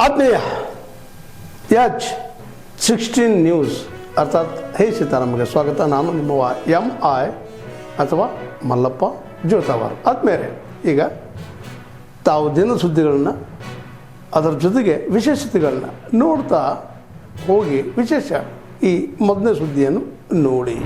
ಆತ್ಮೀಯ H16 news ಅರ್ಥಾತ್ ಹೇ ಸೀತಾರಾಮಗೆ ಸ್ವಾಗತ. ನಾನು ನಿಮ್ಮವ MI ಅಥವಾ ಮಲ್ಲಪ್ಪ ಜೋತಾವಾರ್. ಆದ್ಮೇಲೆ ಈಗ ತಾವು ದಿನ ಸುದ್ದಿಗಳನ್ನು ಅದರ ಜೊತೆಗೆ ವಿಶೇಷತೆಗಳನ್ನ ನೋಡ್ತಾ ಹೋಗಿ ವಿಶೇಷ ಈ ಮೊದಲನೇ ಸುದ್ದಿಯನ್ನು ನೋಡಿ.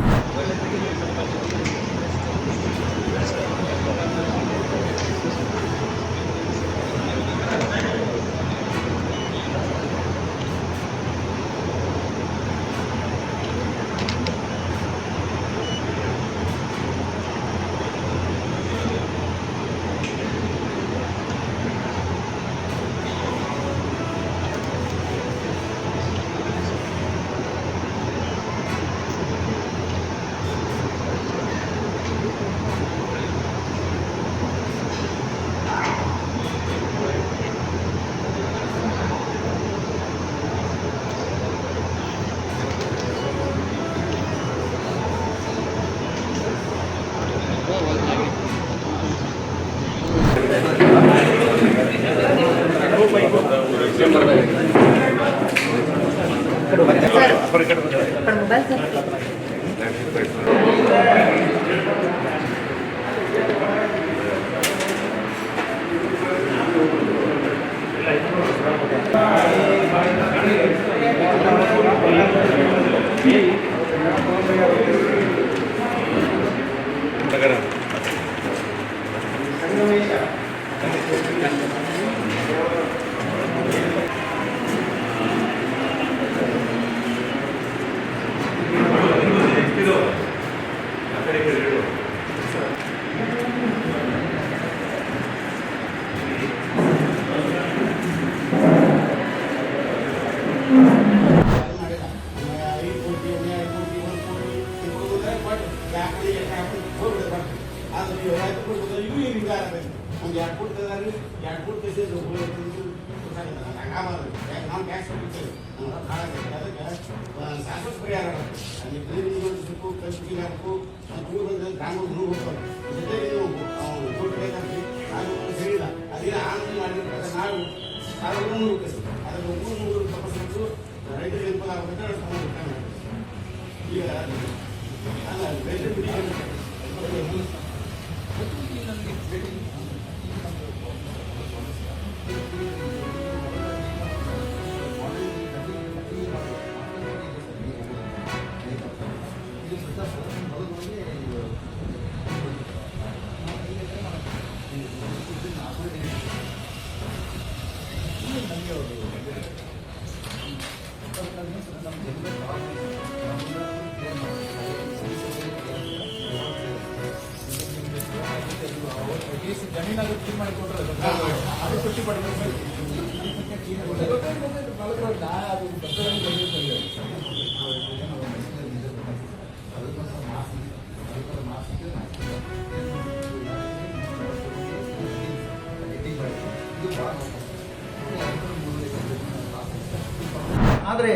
ಆದರೆ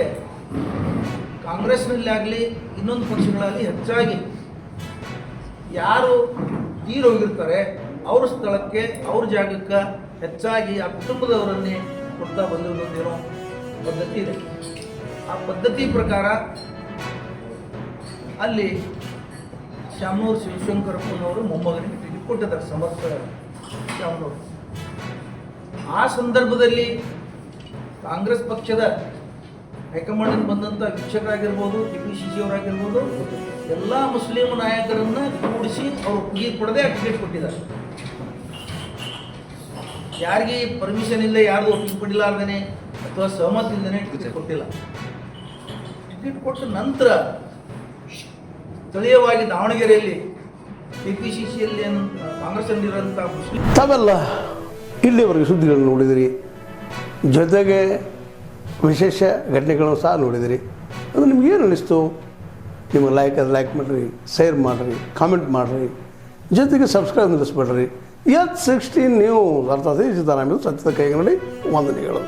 ಕಾಂಗ್ರೆಸ್ನಲ್ಲಿ ಆಗಲಿ ಇನ್ನೊಂದು ಪಕ್ಷಗಳಲ್ಲಿ ಹೆಚ್ಚಾಗಿ ಯಾರು ತೀರೋಗಿರ್ತಾರೆ ಅವ್ರ ಸ್ಥಳಕ್ಕೆ ಅವ್ರ ಜಾಗಕ್ಕೆ ಹೆಚ್ಚಾಗಿ ಆ ಕುಟುಂಬದವರನ್ನೇ ಕೊಡ್ತಾ ಬಂದಿರೋದೇನೋ ಪದ್ಧತಿ ಇದೆ. ಆ ಪದ್ಧತಿ ಪ್ರಕಾರ ಅಲ್ಲಿ ಶಾಮನೂರು ಶಿವಶಂಕರಪ್ಪನವರು ಮೊಮ್ಮಗನಿಗೆ ಟಿಕೆಟ್ ಕೊಟ್ಟಿದ್ದಾರೆ, ಸಮರ್ಥ ಶಾಮನೂರು. ಆ ಸಂದರ್ಭದಲ್ಲಿ ಕಾಂಗ್ರೆಸ್ ಪಕ್ಷದ ಹೈಕಮಾಂಡ್ ಬಂದಂಥ ವೀಕ್ಷಕರಾಗಿರ್ಬೋದು, KPCC ಅವರಾಗಿರ್ಬೋದು, ಎಲ್ಲ ಮುಸ್ಲಿಂ ನಾಯಕರನ್ನ ಕೂಡಿಸಿ ಅವರು ಒಪ್ಪಿಗೆ ಕೊಡದೆ ಟಿಕೆಟ್ ಕೊಟ್ಟಿದ್ದಾರೆ. ಯಾರಿಗೆ ಪರ್ಮಿಷನ್ ಇಲ್ಲ, ಯಾರ್ದು ಒಪ್ಪಿಗೆ ಕೊಟ್ಟಿಲ್ಲಾರ್ದೇನೆ ಅಥವಾ ಸಹಮತ ಇಲ್ಲದೇ ಟಿಕೆಟ್ ಕೊಟ್ಟಿಲ್ಲ. ಟಿಕೆಟ್ ಕೊಟ್ಟ ನಂತರ ಸ್ಥಳೀಯವಾಗಿ ದಾವಣಗೆರೆಯಲ್ಲಿ KPCCಯಲ್ಲಿ ಕಾಂಗ್ರೆಸ್ನಲ್ಲಿರುವಂಥ ಮುಸ್ಲಿಂ ತಾವೆಲ್ಲ ಇಲ್ಲಿವರೆಗೆ ಸುದ್ದಿಗಳನ್ನು ನೋಡಿದಿರಿ, ಜೊತೆಗೆ ವಿಶೇಷ ಘಟನೆಗಳನ್ನು ಸಹ ನೋಡಿದಿರಿ. ಅದು ನಿಮಗೇನು ಅನ್ನಿಸ್ತು? ನಿಮಗೆ ಲೈಕ್ ಮಾಡಿರಿ, ಶೇರ್ ಮಾಡಿರಿ, ಕಾಮೆಂಟ್ ಮಾಡಿರಿ, ಜೊತೆಗೆ ಸಬ್ಸ್ಕ್ರೈಬ್ ನಿಲ್ಲಿಸ್ಬೇಡ್ರಿ. H16 ನ್ಯೂಸ್ ಅರ್ಥಾತ್ ಸೀತಾರಾಮ ಸತ್ಯದ ಕೈಗನ್ನಡಿ ವಂದನೆಗಳು.